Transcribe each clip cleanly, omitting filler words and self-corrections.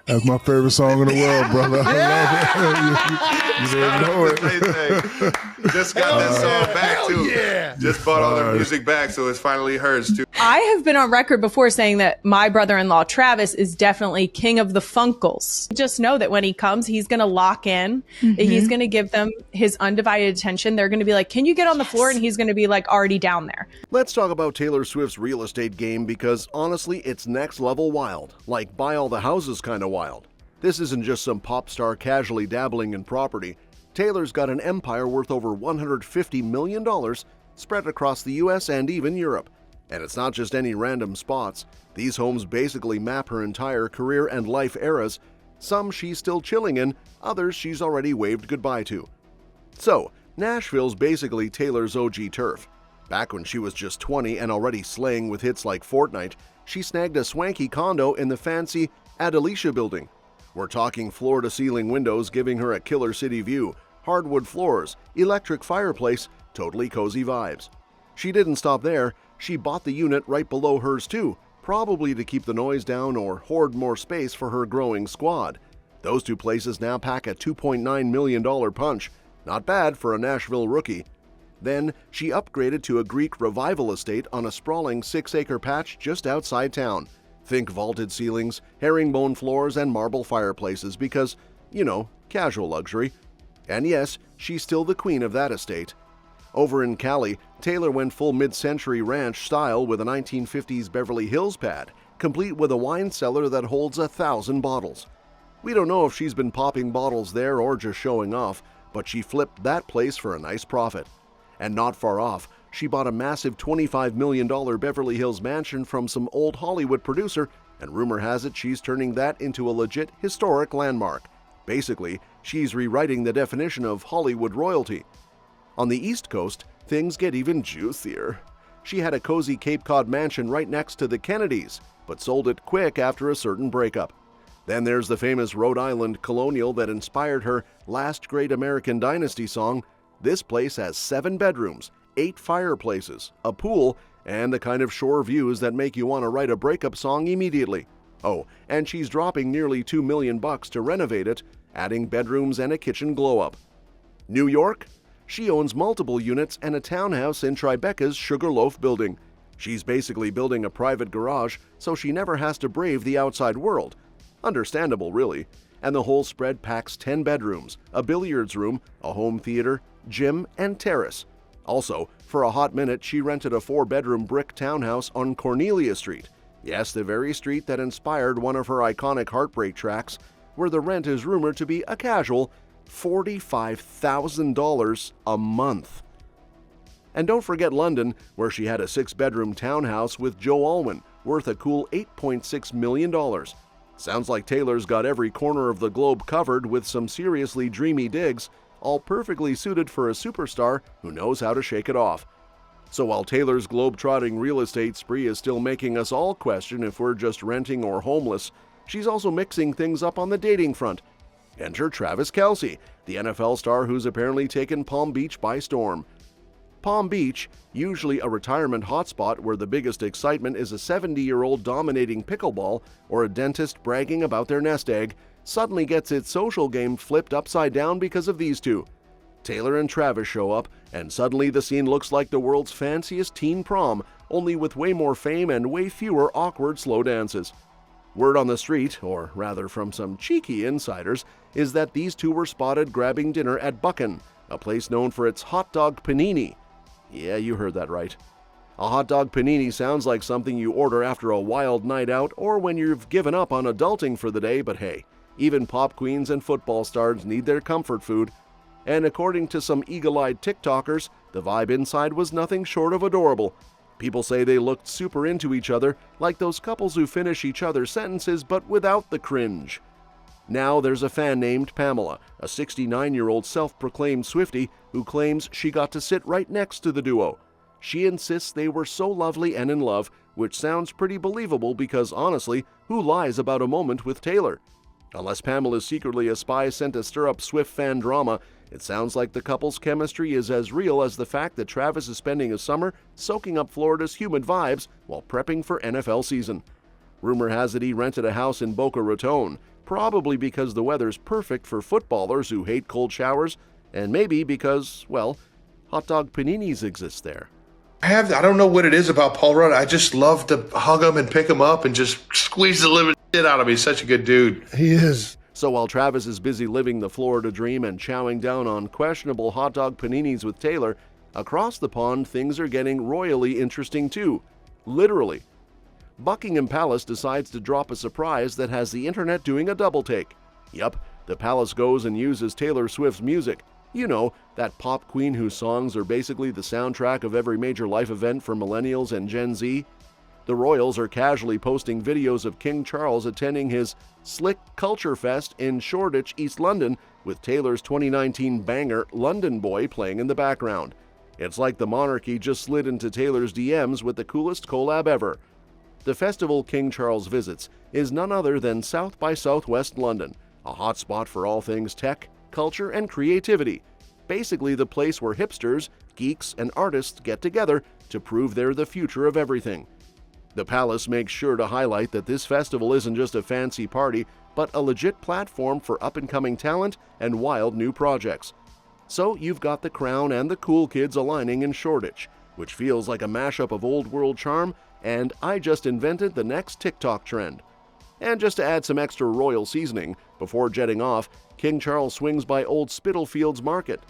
That's my favorite song in the world, brother. I love it. You didn't know it. Just got this song back, too. Yeah. Just bought all their music back, so it's finally hers, too. I have been on record before saying that my brother-in-law, Travis, is definitely king of the Funkles. Just know that when he comes, he's going to lock in. He's going to give them his undivided attention. They're going to be like, can you get on the floor? And he's going to be like already down there. Let's talk about Taylor Swift's real estate game because honestly, it's next level wild. Like buy all the houses kind of wild. This isn't just some pop star casually dabbling in property. Taylor's got an empire worth over $150 million spread across the US and even Europe. And it's not just any random spots. These homes basically map her entire career and life eras. Some she's still chilling in, others she's already waved goodbye to. So, Nashville's basically Taylor's OG turf. Back when she was just 20 and already slaying with hits like Fortnight, she snagged a swanky condo in the fancy Adelicia building. We're talking floor-to-ceiling windows giving her a killer city view, hardwood floors, electric fireplace, totally cozy vibes. She didn't stop there, she bought the unit right below hers too, probably to keep the noise down or hoard more space for her growing squad. Those two places now pack a $2.9 million punch. Not bad for a Nashville rookie. Then, she upgraded to a Greek revival estate on a sprawling 6-acre patch just outside town. Think vaulted ceilings, herringbone floors, and marble fireplaces because, casual luxury. And yes, she's still the queen of that estate. Over in Cali, Taylor went full mid-century ranch style with a 1950s Beverly Hills pad, complete with a wine cellar that holds 1,000 bottles. We don't know if she's been popping bottles there or just showing off, but she flipped that place for a nice profit. And not far off, she bought a massive $25 million Beverly Hills mansion from some old Hollywood producer, and rumor has it she's turning that into a legit historic landmark. Basically, she's rewriting the definition of Hollywood royalty. On the East Coast, things get even juicier. She had a cozy Cape Cod mansion right next to the Kennedys, but sold it quick after a certain breakup. Then there's the famous Rhode Island colonial that inspired her Last Great American Dynasty song. This place has 7 bedrooms, 8 fireplaces, a pool, and the kind of shore views that make you want to write a breakup song immediately. Oh, and she's dropping nearly $2 million to renovate it, adding bedrooms and a kitchen glow-up. New York? She owns multiple units and a townhouse in Tribeca's Sugarloaf building. She's basically building a private garage so she never has to brave the outside world. Understandable, really. And the whole spread packs 10 bedrooms, a billiards room, a home theater, gym, and terrace. Also, for a hot minute, she rented a 4-bedroom brick townhouse on Cornelia Street. Yes, the very street that inspired one of her iconic Heartbreak tracks, where the rent is rumored to be a casual $45,000 a month. And don't forget London, where she had a 6-bedroom townhouse with Joe Alwyn, worth a cool $8.6 million. Sounds like Taylor's got every corner of the globe covered with some seriously dreamy digs, all perfectly suited for a superstar who knows how to shake it off. So while Taylor's globe-trotting real estate spree is still making us all question if we're just renting or homeless, she's also mixing things up on the dating front. Enter Travis Kelce, the NFL star who's apparently taken Palm Beach by storm. Palm Beach, usually a retirement hotspot where the biggest excitement is a 70-year-old dominating pickleball or a dentist bragging about their nest egg, suddenly gets its social game flipped upside down because of these two. Taylor and Travis show up, and suddenly the scene looks like the world's fanciest teen prom, only with way more fame and way fewer awkward slow dances. Word on the street, or rather from some cheeky insiders, is that these two were spotted grabbing dinner at Buchan, a place known for its hot dog panini. Yeah, you heard that right. A hot dog panini sounds like something you order after a wild night out or when you've given up on adulting for the day, but hey, even pop queens and football stars need their comfort food. And according to some eagle-eyed TikTokers, the vibe inside was nothing short of adorable. People say they looked super into each other, like those couples who finish each other's sentences but without the cringe. Now there's a fan named Pamela, a 69-year-old self-proclaimed Swiftie who claims she got to sit right next to the duo. She insists they were so lovely and in love, which sounds pretty believable because honestly, who lies about a moment with Taylor? Unless Pamela's secretly a spy sent to stir up Swift fan drama, it sounds like the couple's chemistry is as real as the fact that Travis is spending his summer soaking up Florida's humid vibes while prepping for NFL season. Rumor has it he rented a house in Boca Raton, probably because the weather's perfect for footballers who hate cold showers, and maybe because, well, hot dog paninis exist there. I don't know what it is about Paul Rudd. I just love to hug him and pick him up and just squeeze the living shit out of him. He's such a good dude. He is. So while Travis is busy living the Florida dream and chowing down on questionable hot dog paninis with Taylor, across the pond things are getting royally interesting too. Literally. Buckingham Palace decides to drop a surprise that has the internet doing a double take. Yup, the palace goes and uses Taylor Swift's music. You know, that pop queen whose songs are basically the soundtrack of every major life event for millennials and Gen Z. The royals are casually posting videos of King Charles attending his Slick Culture Fest in Shoreditch, East London, with Taylor's 2019 banger London Boy playing in the background. It's like the monarchy just slid into Taylor's DMs with the coolest collab ever. The festival King Charles visits is none other than South by Southwest London, a hotspot for all things tech, culture, and creativity. Basically the place where hipsters, geeks, and artists get together to prove they're the future of everything. The palace makes sure to highlight that this festival isn't just a fancy party, but a legit platform for up-and-coming talent and wild new projects. So you've got the crown and the cool kids aligning in Shoreditch, which feels like a mashup of old world charm and I just invented the next TikTok trend. And just to add some extra royal seasoning, before jetting off, King Charles swings by Old Spitalfields Market.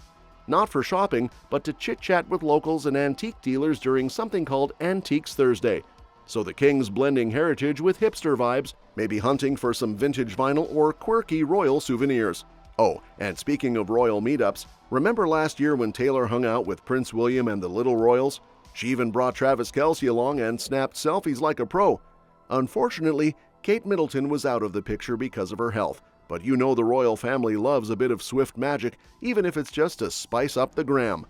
Not for shopping, but to chit-chat with locals and antique dealers during something called Antiques Thursday. So the king's blending heritage with hipster vibes, maybe hunting for some vintage vinyl or quirky royal souvenirs. Oh, and speaking of royal meetups, remember last year when Taylor hung out with Prince William and the Little Royals? She even brought Travis Kelce along and snapped selfies like a pro. Unfortunately, Kate Middleton was out of the picture because of her health, but you know the royal family loves a bit of Swift magic, even if it's just to spice up the gram.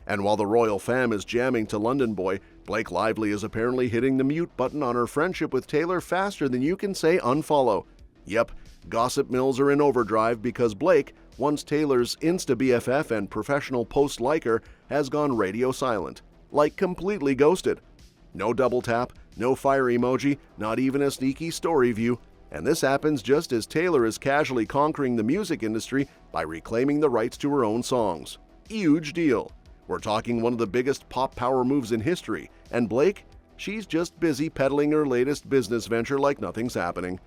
And while the royal fam is jamming to London Boy, Blake Lively is apparently hitting the mute button on her friendship with Taylor faster than you can say unfollow. Yep, gossip mills are in overdrive because Blake, once Taylor's Insta BFF and professional post-liker, has gone radio silent, like completely ghosted. No double tap, no fire emoji, not even a sneaky story view. And this happens just as Taylor is casually conquering the music industry by reclaiming the rights to her own songs. Huge deal. We're talking one of the biggest pop power moves in history, and Blake, she's just busy peddling her latest business venture like nothing's happening.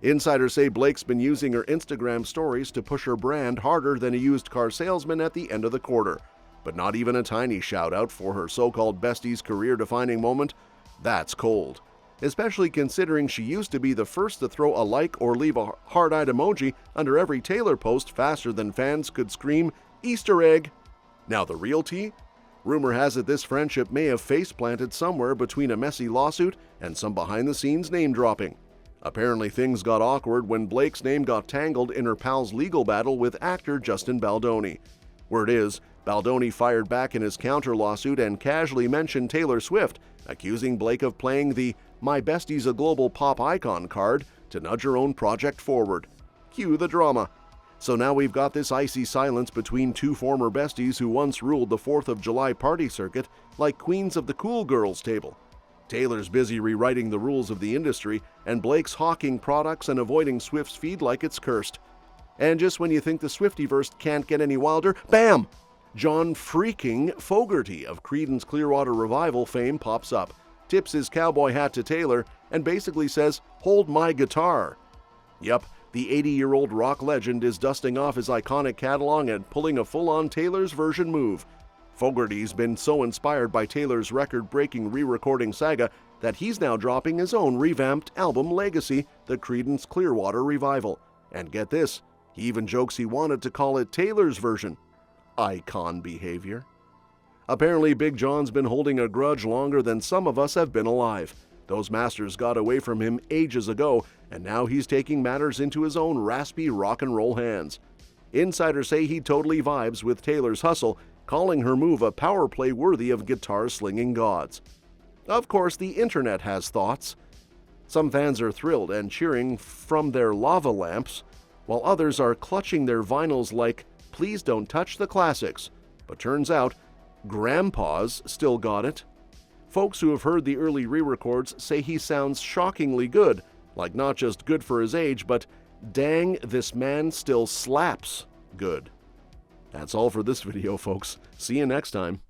Insiders say Blake's been using her Instagram stories to push her brand harder than a used car salesman at the end of the quarter. But not even a tiny shout out for her so-called bestie's career-defining moment? That's cold. Especially considering she used to be the first to throw a like or leave a heart-eyed emoji under every Taylor post faster than fans could scream, "Easter egg!" Now the real tea? Rumor has it this friendship may have face-planted somewhere between a messy lawsuit and some behind-the-scenes name-dropping. Apparently things got awkward when Blake's name got tangled in her pal's legal battle with actor Justin Baldoni. Word is, Baldoni fired back in his counter-lawsuit and casually mentioned Taylor Swift, accusing Blake of playing the "My bestie's a global pop icon" card to nudge her own project forward. Cue the drama. So now we've got this icy silence between two former besties who once ruled the 4th of July party circuit like queens of the cool girls table. Taylor's busy rewriting the rules of the industry, and Blake's hawking products and avoiding Swift's feed like it's cursed. And just when you think the Swiftyverse can't get any wilder, bam! John freaking Fogerty of Creedence Clearwater Revival fame pops up, tips his cowboy hat to Taylor, and basically says, "Hold my guitar." Yup, the 80-year-old rock legend is dusting off his iconic catalog and pulling a full-on Taylor's version move. Fogerty's been so inspired by Taylor's record-breaking re-recording saga that he's now dropping his own revamped album legacy, the Creedence Clearwater Revival. And get this, he even jokes he wanted to call it Taylor's version. Icon behavior. Apparently Big John's been holding a grudge longer than some of us have been alive. Those masters got away from him ages ago, and now he's taking matters into his own raspy rock and roll hands. Insiders say he totally vibes with Taylor's hustle, calling her move a power play worthy of guitar-slinging gods. Of course, the internet has thoughts. Some fans are thrilled and cheering from their lava lamps, while others are clutching their vinyls like, "Please don't touch the classics." But turns out, Grandpa's still got it. Folks who have heard the early re-records say he sounds shockingly good, Like not just good for his age, but dang, this man still slaps good. That's all for this video, folks. See you next time.